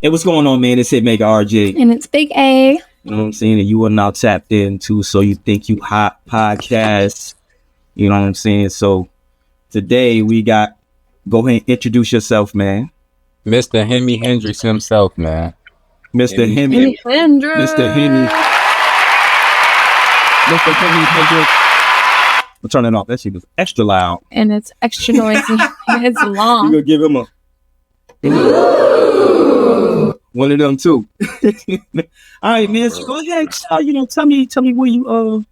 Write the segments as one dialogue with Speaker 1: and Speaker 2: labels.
Speaker 1: Hey, what's going on, man? It's Hitmaker RJ.
Speaker 2: And it's Big A.
Speaker 1: You know what I'm saying? And you are now tapped into So You Think You Hot podcast. You know what I'm saying? So today we got, go ahead and introduce yourself, man.
Speaker 3: Mr. Hemi Hendrix himself, man.
Speaker 1: Mr. Hemi
Speaker 2: Hendrix.
Speaker 1: Mr. Hemi Hendrix. We'll turn it off. That shit was extra loud.
Speaker 2: And it's extra noisy. It's
Speaker 1: We're
Speaker 2: long.
Speaker 1: gonna give him a one of them too. All right, man. So go ahead. So, tell me where you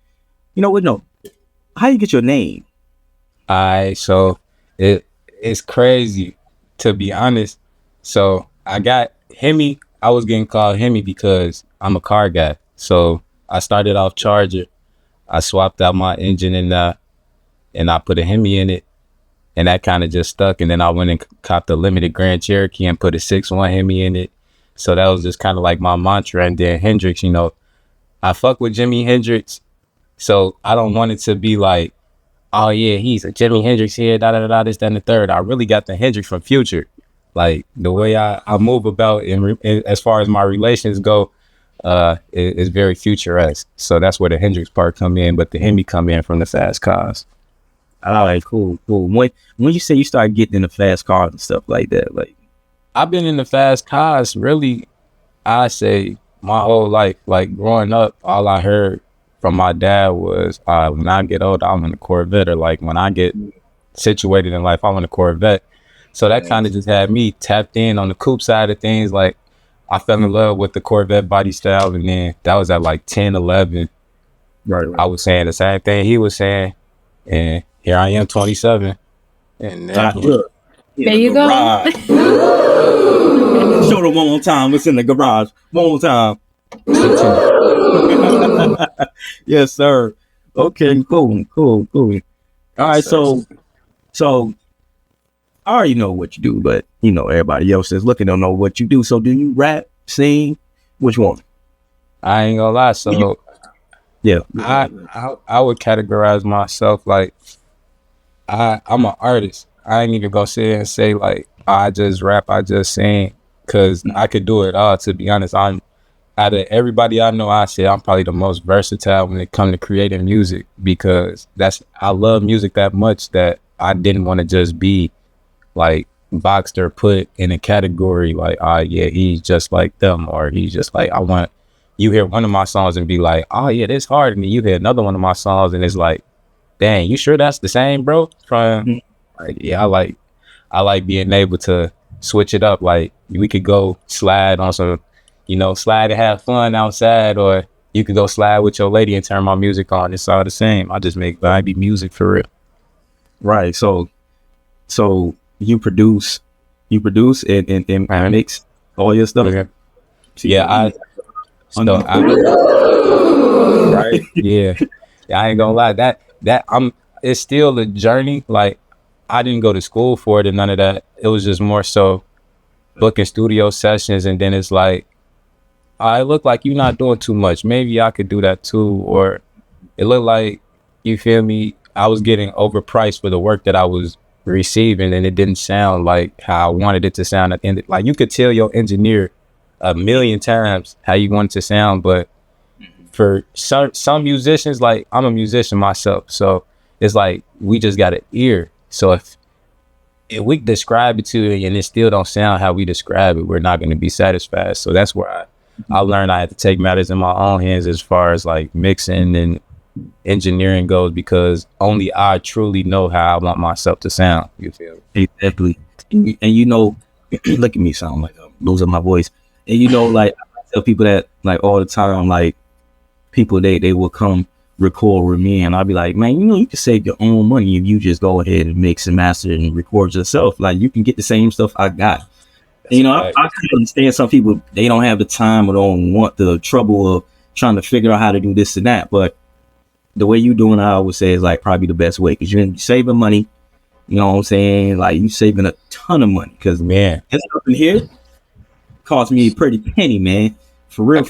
Speaker 1: how you get your name?
Speaker 3: Alright, so it's crazy, to be honest. So I got Hemi. I was getting called Hemi because I'm a car guy. So I started off Charger. I swapped out my engine and I put a Hemi in it, and that kind of just stuck. And then I went and copped the limited Grand Cherokee and put a 6.1 Hemi in it. So that was just kind of like my mantra. And then Hendrix, I fuck with Jimi Hendrix, so I don't want it to be like, oh yeah, he's a Jimi Hendrix here, this, that, and the third. I really got the Hendrix from Future. Like the way I move about in as far as my relations go, is very Future-esque. So that's where the Hendrix part come in, but the Hemi come in from the fast cars.
Speaker 1: All right, cool. When you say you started getting into fast cars and stuff like that, like
Speaker 3: I've been in the fast cars really, I say my whole life. Like growing up, all I heard from my dad was, when I get old, I'm in a Corvette, or like when I get situated in life, I'm in a Corvette. So that kind of just had me tapped in on the coupe side of things. Like I fell in love with the Corvette body style, and then that was at like 10, 11.
Speaker 1: right.
Speaker 3: I was saying the same thing he was saying, and here I am, 27. And
Speaker 2: There you go.
Speaker 1: Show them one more time. What's in the garage? One more time. Yes, sir. Okay, cool. All right, so I already know what you do, but everybody else that's looking don't know what you do. So do you rap, sing? Which one?
Speaker 3: I ain't gonna lie. So
Speaker 1: Yeah.
Speaker 3: I would categorize myself like I'm an artist. I ain't even gonna sit and say like I just rap, I just sing, cause I could do it all. To be honest, I'm out of everybody I know, I say I'm probably the most versatile when it comes to creating music, because I love music that much that I didn't want to just be like boxed or put in a category like, yeah, he's just like them, or he's just like, I want you hear one of my songs and be like, oh yeah, this hard, and then you hear another one of my songs and it's like, dang, you sure that's the same, bro? Like, yeah, I like being able to switch it up. Like we could go slide on some, slide and have fun outside, or you could go slide with your lady and turn my music on. It's all the same. I just make vibey music for real.
Speaker 1: Right. So you produce and mix all your stuff.
Speaker 3: Okay. Yeah, right. Yeah, I ain't gonna lie. That it's still a journey. Like I didn't go to school for it and none of that. It was just more so booking studio sessions, and then it's like, I look like you're not doing too much. Maybe I could do that too. Or it looked like, you feel me, I was getting overpriced for the work that I was receiving, and it didn't sound like how I wanted it to sound at the end. Like you could tell your engineer a million times how you want it to sound, but for some musicians, like I'm a musician myself, so it's like we just got an ear. So if we describe it to you and it still don't sound how we describe it, we're not going to be satisfied. So that's where I learned I had to take matters in my own hands as far as like mixing and engineering goes, because only I truly know how I want myself to sound. You feel me?
Speaker 1: Exactly. And look at me sound like I'm losing my voice. And like I tell people that like all the time, like people they will come record with me, and I'll be like, man, you can save your own money if you just go ahead and mix and master and record yourself. Like you can get the same stuff I got. And, I can understand some people, they don't have the time or don't want the trouble of trying to figure out how to do this and that. But the way you doing, I would say, is like probably the best way, because you're saving money. You know what I'm saying? Like you saving a ton of money, because
Speaker 3: man,
Speaker 1: this stuff in here cost me a pretty penny, man. For real.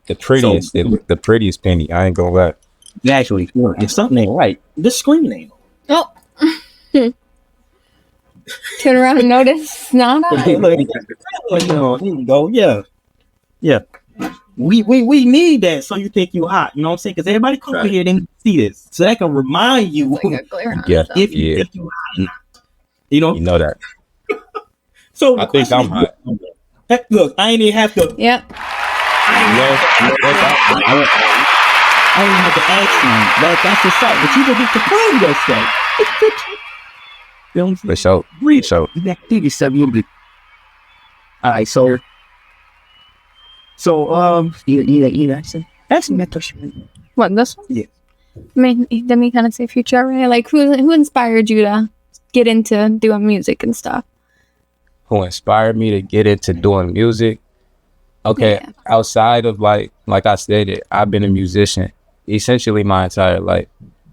Speaker 3: The prettiest, the prettiest penny. I ain't gonna lie.
Speaker 1: Actually, if something ain't right, this screen ain't.
Speaker 2: Oh. Turn around and notice. Not us.
Speaker 1: There you go. Yeah. We need that so you think you hot. You know what I'm saying? Because everybody come over here and see this, so that can remind you if you think you hot or not. You know
Speaker 3: that.
Speaker 1: So
Speaker 3: I think I'm hot.
Speaker 1: Look, I ain't even have to.
Speaker 2: Yep.
Speaker 1: I ain't even have to ask you. That's the fact. But you just get to play yourself. All right, so that's me.
Speaker 2: What, this one?
Speaker 1: Yeah.
Speaker 2: I mean, didn't he kind of say Future, right? Like, who inspired you to get into doing music and stuff?
Speaker 3: Who inspired me to get into doing music? Okay, yeah. Outside of like I stated, I've been a musician essentially my entire life.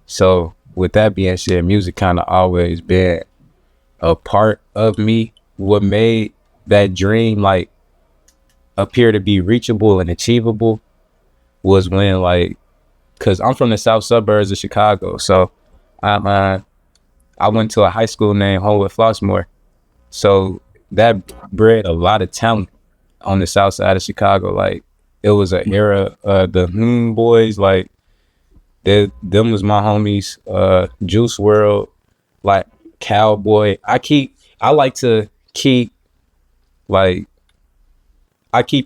Speaker 3: So with that being said, music kind of always been a part of me. What made that dream like appear to be reachable and achievable was when cause I'm from the south suburbs of Chicago. So I went to a high school named Homewood Flossmoor. So that bred a lot of talent on the south side of Chicago. Like it was an era, the boys, like them was my homies, Juice WRLD, like Cowboy. I keep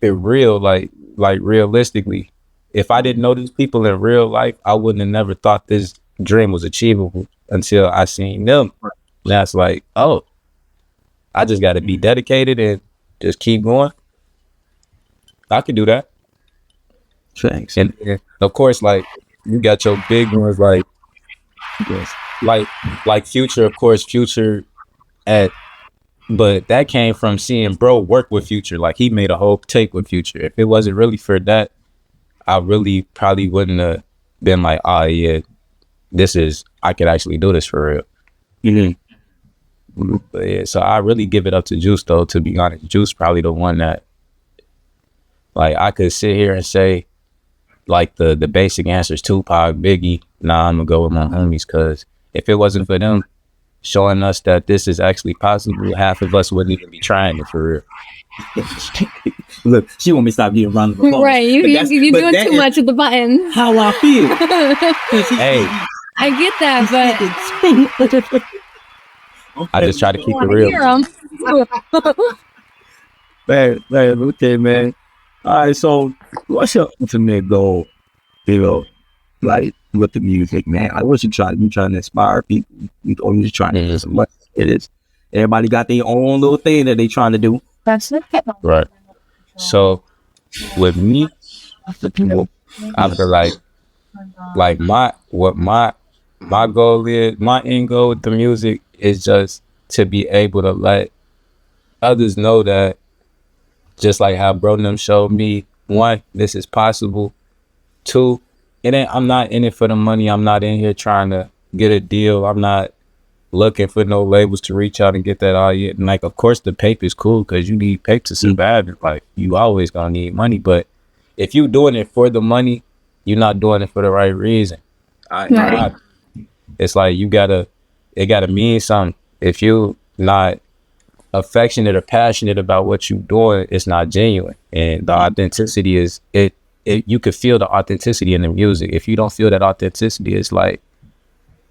Speaker 3: it real, like realistically. If I didn't know these people in real life, I wouldn't have never thought this dream was achievable until I seen them. And that's like, oh, I just got to be dedicated and just keep going. I could do that.
Speaker 1: Thanks.
Speaker 3: And of course, like you got your big ones, like Future, of course, but that came from seeing bro work with Future. Like he made a whole take with Future. If it wasn't really for that, I really probably wouldn't have been like, oh yeah, I could actually do this for real.
Speaker 1: Mm-hmm.
Speaker 3: But yeah, so I really give it up to Juice though, to be honest. Juice probably the one that like I could sit here and say like the basic answers, Tupac, Biggie. Nah, I'm gonna go with my homies, cause if it wasn't for them showing us that this is actually possible, half of us wouldn't even be trying it for real.
Speaker 1: Look, she want me to stop getting round of applause.
Speaker 2: Right, you're doing too much with the buttons.
Speaker 1: How I feel.
Speaker 3: Hey,
Speaker 2: I get that, but
Speaker 3: I just try to keep it real.
Speaker 1: Man, okay, man. All right, so what's your ultimate goal? You know, like with the music, man. Like, what you trying to inspire people, or you just trying to do some money? It is. Everybody got their own little thing that they trying to do.
Speaker 2: That's it.
Speaker 3: Right. So with me, I feel like my goal is, my end goal with the music is just to be able to let others know that just like how bro and them showed me, one, this is possible. Two, I'm not in it for the money. I'm not in here trying to get a deal. I'm not looking for no labels to reach out and get that all yet. And like, of course the paper is cool because you need paper to survive. Like you always gonna need money, but if you doing it for the money, you're not doing it for the right reason. It's like it gotta mean something. If you not affectionate or passionate about what you're doing, it's not genuine. And the authenticity is it you could feel the authenticity in the music. If you don't feel that authenticity, it's like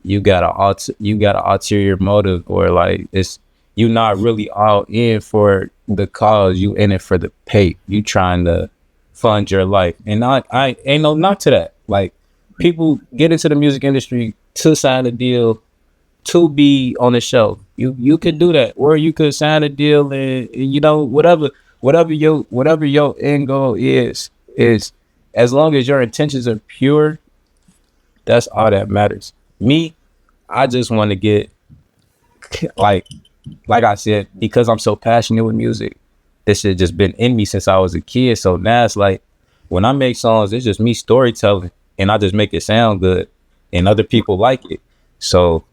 Speaker 3: you got an ulterior motive, or like you're not really all in for the cause. You in it for the pay. You trying to fund your life. And I ain't no knock to that. Like people get into the music industry to sign a deal, to be on the show. You could do that, or you could sign a deal and you know whatever your end goal is as long as your intentions are pure, that's all that matters. Me, I just want to get like I said, because I'm so passionate with music, this shit just been in me since I was a kid. So now it's like when I make songs, it's just me storytelling, and I just make it sound good, and other people like it. So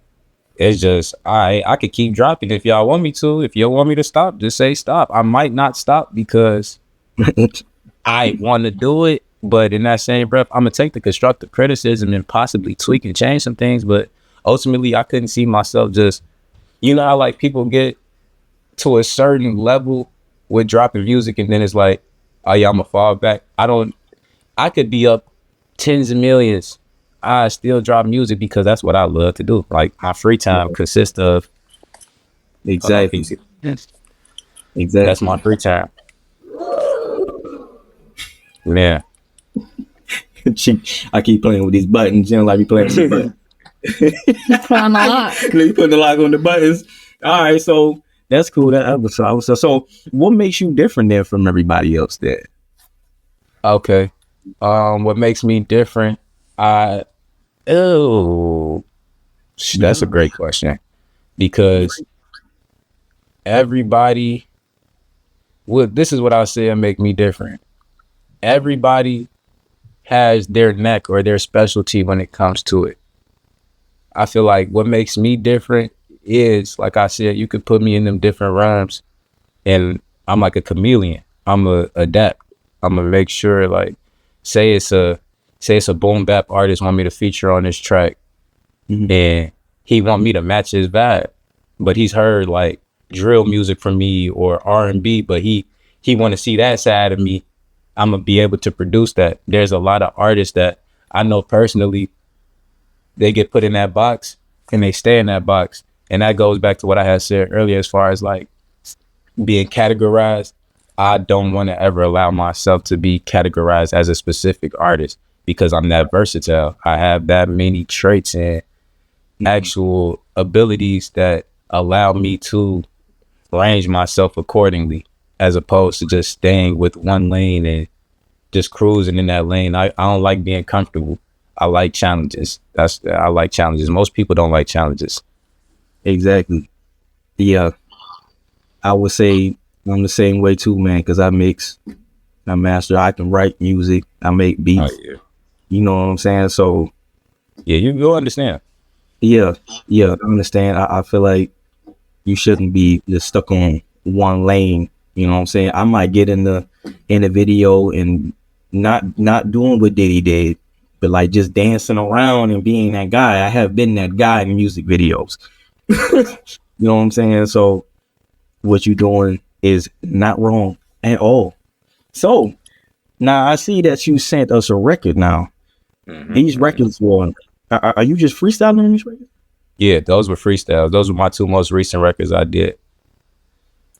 Speaker 3: it's just I could keep dropping if y'all want me to. If you want me to stop, just say stop. I might not stop because I want to do it, but in that same breath, I'm gonna take the constructive criticism and possibly tweak and change some things. But ultimately, I couldn't see myself just You know how like people get to a certain level with dropping music and then it's like, oh yeah, I'm gonna fall back. I could be up tens of millions. I still drop music because that's what I love to do. Like my free time consists of
Speaker 1: Exactly. Exactly.
Speaker 3: that's my free time. Yeah.
Speaker 1: I keep playing with these buttons. You know, like me playing with these buttons.
Speaker 2: That's what I'm a lot.
Speaker 1: You putting the lock on the buttons. All right, so that's cool. So what makes you different then from everybody else there?
Speaker 3: Okay. What makes me different? That's a great question. Because everybody this is what I'll say and make me different. Everybody has their neck or their specialty when it comes to it. I feel like what makes me different is, like I said, you could put me in them different rhymes and I'm like a chameleon. I'm a adapt. I'm gonna make sure, like, say it's a boom bap artist want me to feature on this track, and he want me to match his vibe, but he's heard like drill music from me or R&B, but he want to see that side of me. I'm gonna be able to produce that. There's a lot of artists that I know personally, they get put in that box and they stay in that box, and that goes back to what I had said earlier as far as like being categorized. I don't want to ever allow myself to be categorized as a specific artist because I'm that versatile. I have that many traits and actual abilities that allow me to range myself accordingly, as opposed to just staying with one lane and just cruising in that lane. I don't like being comfortable. I like challenges. I like challenges. Most people don't like challenges.
Speaker 1: Exactly. Yeah. I would say I'm the same way too, man, because I mix, I master, I can write music, I make beats.
Speaker 3: Oh, yeah.
Speaker 1: You know what I'm saying? So
Speaker 3: Yeah, you'll understand.
Speaker 1: yeah, I understand. I feel like you shouldn't be just stuck on one lane. You know what I'm saying? I might get in the video and not doing what Diddy did, but like just dancing around and being that guy. I have been that guy in music videos. You know what I'm saying? So what you doing is not wrong at all. So now I see that you sent us a record now. These records were, are you just freestyling on these records?
Speaker 3: Yeah, those were freestyles. Those were my two most recent records I did.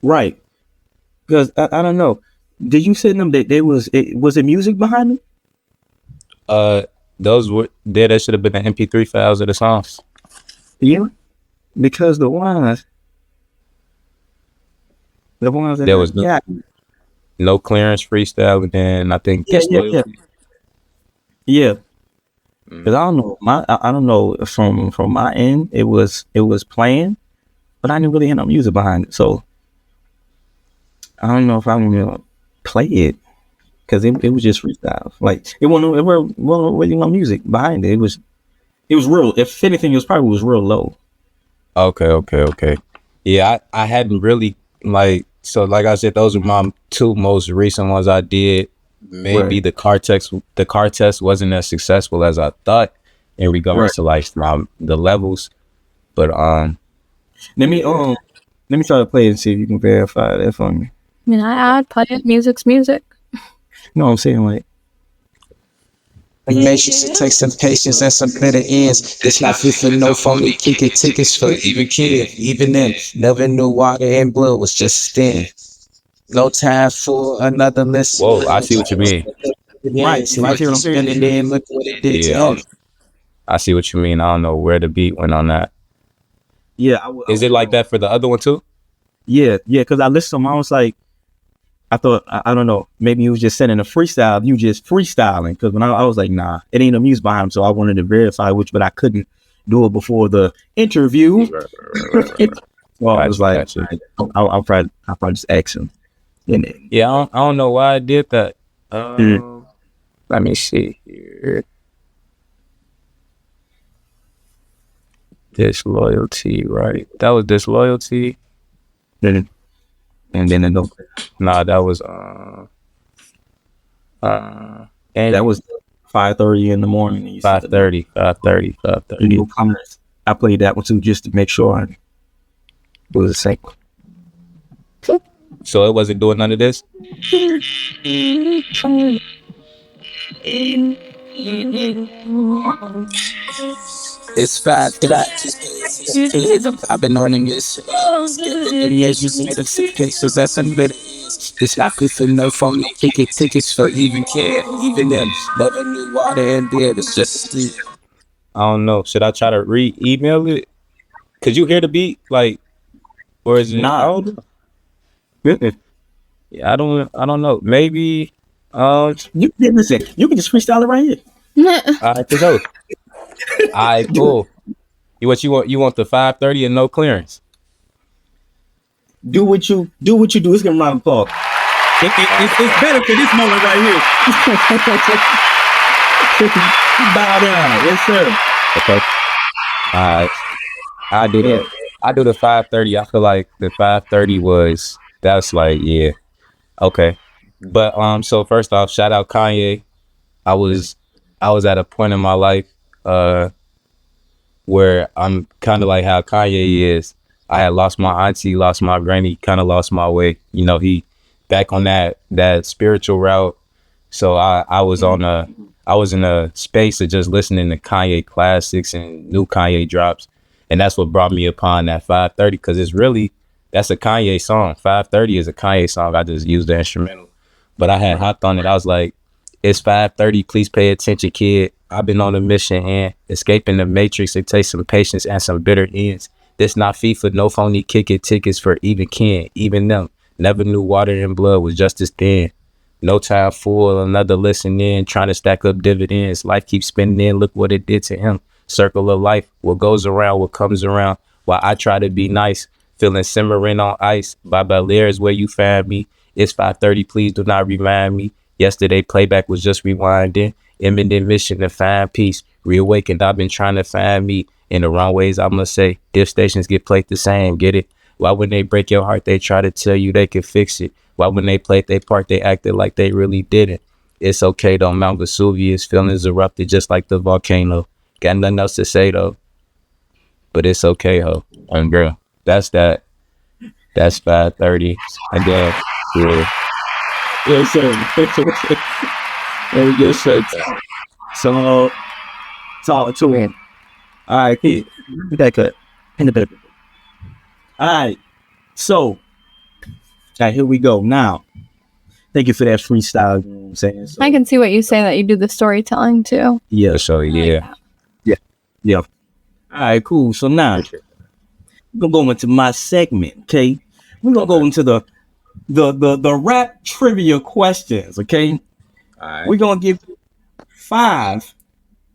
Speaker 1: Right. Because I don't know. Did you send them that was it music behind them?
Speaker 3: Those were there. That should have been the MP3 files of the songs.
Speaker 1: Yeah. Because the ones that
Speaker 3: There was no clearance freestyle, and then I think
Speaker 1: yeah. Because I don't know, I don't know, from my end it was playing, but I didn't really hear no music behind it. So I don't know if I'm gonna play it because it was just freestyle. Like it wasn't really no music behind it. It was real. If anything, it was real low.
Speaker 3: Okay. Yeah, I hadn't really like I said, those are my two most recent ones I did. Maybe
Speaker 1: Right.
Speaker 3: the car test wasn't as successful as I thought in regards to like the levels, but
Speaker 1: Let me try to play it and see if you can verify that for me.
Speaker 2: I mean, I'd play it. Music's music.
Speaker 1: You know what I'm saying? Like,
Speaker 4: Patience, it takes some patience and some better ends. This not fit for no phony kicking tickets for even kid. Even then, never knew water and blood was just a stand. No time for another listen.
Speaker 3: whoa, I see what you mean.
Speaker 1: Right,
Speaker 4: Like you spinning in, look what it did to
Speaker 3: Yeah,
Speaker 4: him.
Speaker 3: I see what you mean. I don't know where the beat went on that.
Speaker 1: yeah,
Speaker 3: Is it like that for the other one too?
Speaker 1: Yeah, because I listened to him, I was like, I thought, I don't know, maybe he was just sending a freestyle, you just freestyling. Because when I was like, nah, it ain't no music behind him, so I wanted to verify but I couldn't do it before the interview. Well, I was like, I'll probably just ask him.
Speaker 3: Yeah, I don't know why I did that. Let me see here. Disloyalty, right? That was disloyalty.
Speaker 1: And then
Speaker 3: Nah, that was and
Speaker 1: that was 5:30 in the morning. And you said
Speaker 3: 5:30.
Speaker 1: I played that one too just to make sure. It was the same.
Speaker 3: So it wasn't doing none of this.
Speaker 4: It's 5:30. I've been learning this. Cases that's unbetter. It's not good for no phone. Tickets for even care. Even them. Never knew water and beer. It's just sleep.
Speaker 3: I don't know. Should I try to email it? Could you hear the beat? Like, or is it?
Speaker 1: Nah.
Speaker 3: I don't know. Yeah, I don't know. Maybe.
Speaker 1: You listen. You can just freestyle it right here.
Speaker 3: All right, for sure. All right, cool. You want? You want the 5:30 and no clearance?
Speaker 1: Do what you do. It's gonna round the clock. It's better for this moment right here. Bow down, yes sir.
Speaker 3: Okay. All right. I do that. I do the 5:30. I feel like the 5:30 that's like, yeah. Okay. But so first off, shout out Kanye. I was at a point in my life where I'm kind of like how Kanye is. I had lost my auntie, lost my granny, kind of lost my way. You know, he back on that spiritual route. So I was in a space of just listening to Kanye classics and new Kanye drops. And that's what brought me upon that 5:30, because that's a Kanye song. 5:30 is a Kanye song. I just used the instrumental. But I had hopped on it. I was like, it's 5:30. Please pay attention, kid. I've been on a mission and escaping the matrix. It takes some patience and some bitter ends. This not FIFA, no phony tickets for even kin. Even them. Never knew water and blood was just as thin. No time for another listen in, trying to stack up dividends. Life keeps spinning in. Look what it did to him. Circle of life. What goes around, what comes around. While I try to be nice, feeling simmering on ice. By Bel-Air is where you find me. It's 5:30. Please do not remind me. Yesterday playback was just rewinding. Imminent mission to find peace. Reawakened, I've been trying to find me. In the wrong ways, I must say. Diff stations get played the same, get it? Why when they break your heart, they try to tell you they can fix it? Why when they played their part, they acted like they really didn't? It's okay though, Mount Vesuvius, feelings erupted just like the volcano. Got nothing else to say though. But it's okay, ho. And girl, that's 5:30. And then, yeah.
Speaker 1: Yes sir. Yes sir. So talk to him. All right, kid. We got cut in the bed. All right. So, all right, here we go. Now, thank you for that freestyle. You know what I'm saying? So,
Speaker 2: I can see what you say that you do the storytelling too.
Speaker 1: yeah.
Speaker 3: So, yeah.
Speaker 1: Yeah. All right, cool. So now we're gonna go into my segment, okay? We're gonna go into the rap trivia questions, okay?
Speaker 3: All right.
Speaker 1: We're gonna give you 5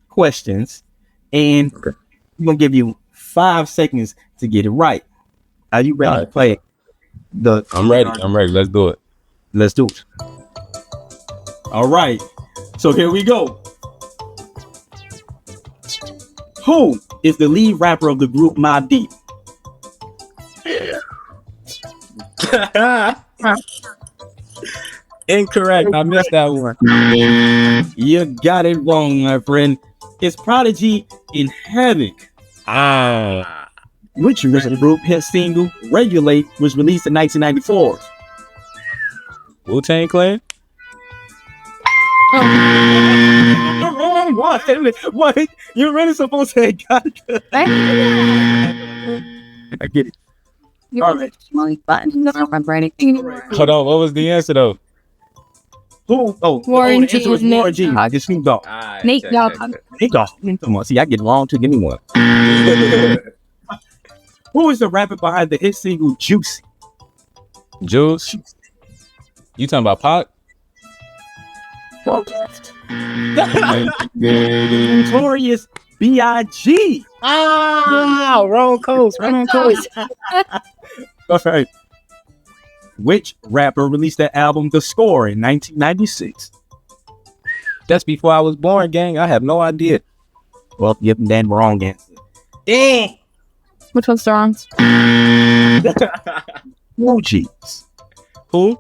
Speaker 1: questions, and we're gonna give you 5 seconds to get it right. Are you ready to play?
Speaker 3: I'm ready. Let's do it.
Speaker 1: Let's do it. All right. So here we go. Who is the lead rapper of the group Mobb Deep?
Speaker 3: Incorrect. I missed that one.
Speaker 1: You got it wrong, my friend. It's Prodigy in Havoc. Which original group hit single Regulate was released in 1994?
Speaker 3: Wu-Tang Clan?
Speaker 1: What? You're really supposed to say got it. I get it.
Speaker 2: All right. Buttons. I don't remember anything anymore.
Speaker 3: Hold on. What was the answer though?
Speaker 1: Who? Oh,
Speaker 2: Warren
Speaker 1: the answer was
Speaker 2: G.
Speaker 1: Warren G. I just Snoop Dogg.
Speaker 2: Nate Dogg.
Speaker 1: Nate Dogg. Come on, see, I get wrong too. Give me one. Who is the rapper behind the hit single Juicy?
Speaker 3: Juice? You talking about Pac?
Speaker 1: Notorious B.I.G.
Speaker 3: Wrong coast.
Speaker 1: All right. Which rapper released that album The Score in 1996?
Speaker 3: That's before I was born, gang. I have no idea.
Speaker 1: Well, yep, then wrong answer. Damn.
Speaker 2: Which one's the wrong?
Speaker 1: Fugees.
Speaker 3: Who?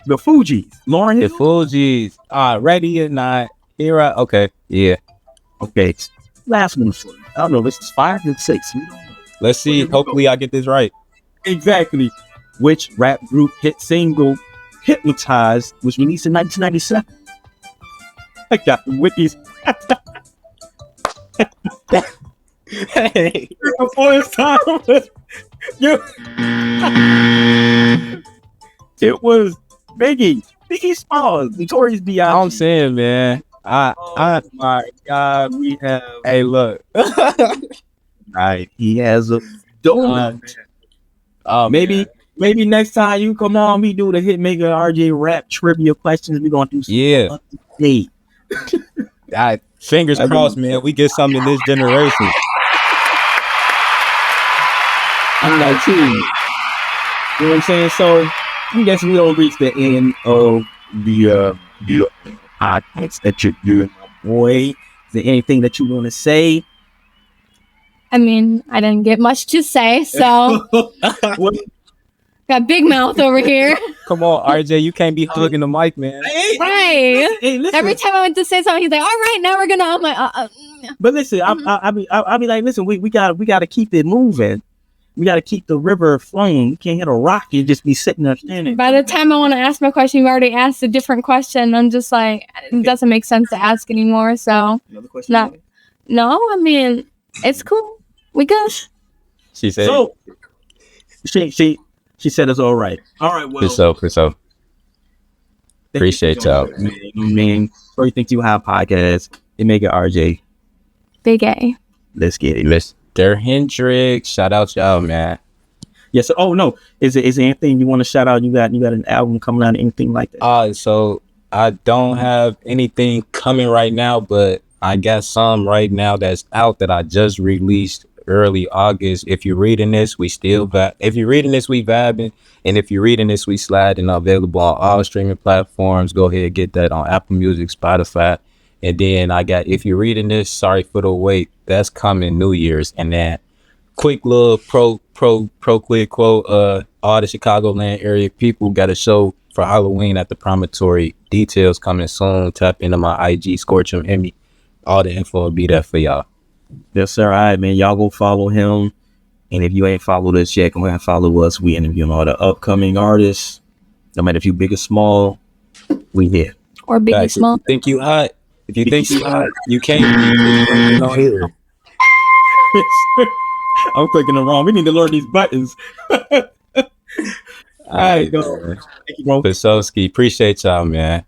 Speaker 1: The Fugees. Lauren
Speaker 3: The
Speaker 1: Hill.
Speaker 3: Fugees. Ready or not? Here I. Okay. Yeah.
Speaker 1: Okay. Last one for you. I don't know. This is 5 and 6. We don't know.
Speaker 3: Let's see. Hopefully I get this right.
Speaker 1: Exactly. Which rap group hit single Hypnotized was released in 1997? I got the wikis.
Speaker 3: Hey.
Speaker 1: Before his time. It was Biggie. Biggie Smalls. Notorious B.I.G.
Speaker 3: I'm saying, man.
Speaker 1: Oh my God, we have.
Speaker 3: Hey, look.
Speaker 1: Right, he has a donut.
Speaker 3: Maybe.
Speaker 1: Maybe next time you come on, we do the Hitmaker RJ rap trivia questions. We're gonna do some
Speaker 3: Yeah.
Speaker 1: update.
Speaker 3: Fingers crossed, man. We get something in this generation.
Speaker 1: I'm like, too. You know what I'm saying? So I guess we don't reach the end of the podcast that you're doing, boy. Is there anything that you want to say?
Speaker 2: I mean, I didn't get much to say, so got big mouth over here.
Speaker 3: Come on, RJ, you can't be hugging the mic, man.
Speaker 2: Right.
Speaker 1: Hey, listen.
Speaker 2: Every time I went to say something, he's like, "All right, now we're gonna." I'm like,
Speaker 1: But listen, I'll be like, listen, we gotta keep it moving. We gotta keep the river flowing. We can't hit a rock and just be sitting there standing.
Speaker 2: By the time I want to ask my question, you've already asked a different question. I'm just like, it doesn't make sense to ask anymore. So,
Speaker 1: Another question?
Speaker 2: no, I mean, it's cool. We good.
Speaker 3: She said.
Speaker 1: So she said it's all right. All right, well.
Speaker 3: For so. Appreciate y'all.
Speaker 1: Man, where you think you have podcasts? It make it RJ.
Speaker 2: Big A.
Speaker 1: Let's get it.
Speaker 3: Mr. Hendrix. Shout out y'all, man.
Speaker 1: Yes. Oh no. Is there anything you want to shout out? You got an album coming out, anything like that?
Speaker 3: So I don't have anything coming right now, but I got some right now that's out that I just released early August. If you're reading this, we still if you're reading this, we vibing, and if you're reading this, we sliding. Available on all streaming platforms. Go ahead, get that on Apple Music, Spotify, and then I got. If you're reading this, sorry for the wait. That's coming New Year's, and then quick little pro quick quote. All the Chicagoland area people got a show for Halloween at the Promontory. Details coming soon. Tap into my IG, Scorch him, Hemi. All the info will be there for y'all.
Speaker 1: Yes, sir. All right, man. Y'all go follow him. And if you ain't followed us yet, go ahead and follow us. We interviewing all the upcoming artists. No matter if you big or small, we here.
Speaker 2: Or big or
Speaker 3: Guys,
Speaker 2: small.
Speaker 3: If you think you hot, you can't be no here.
Speaker 1: I'm clicking it wrong. We need to learn these buttons. All right, go. Thank you, bro.
Speaker 3: Pesowski, appreciate y'all, man.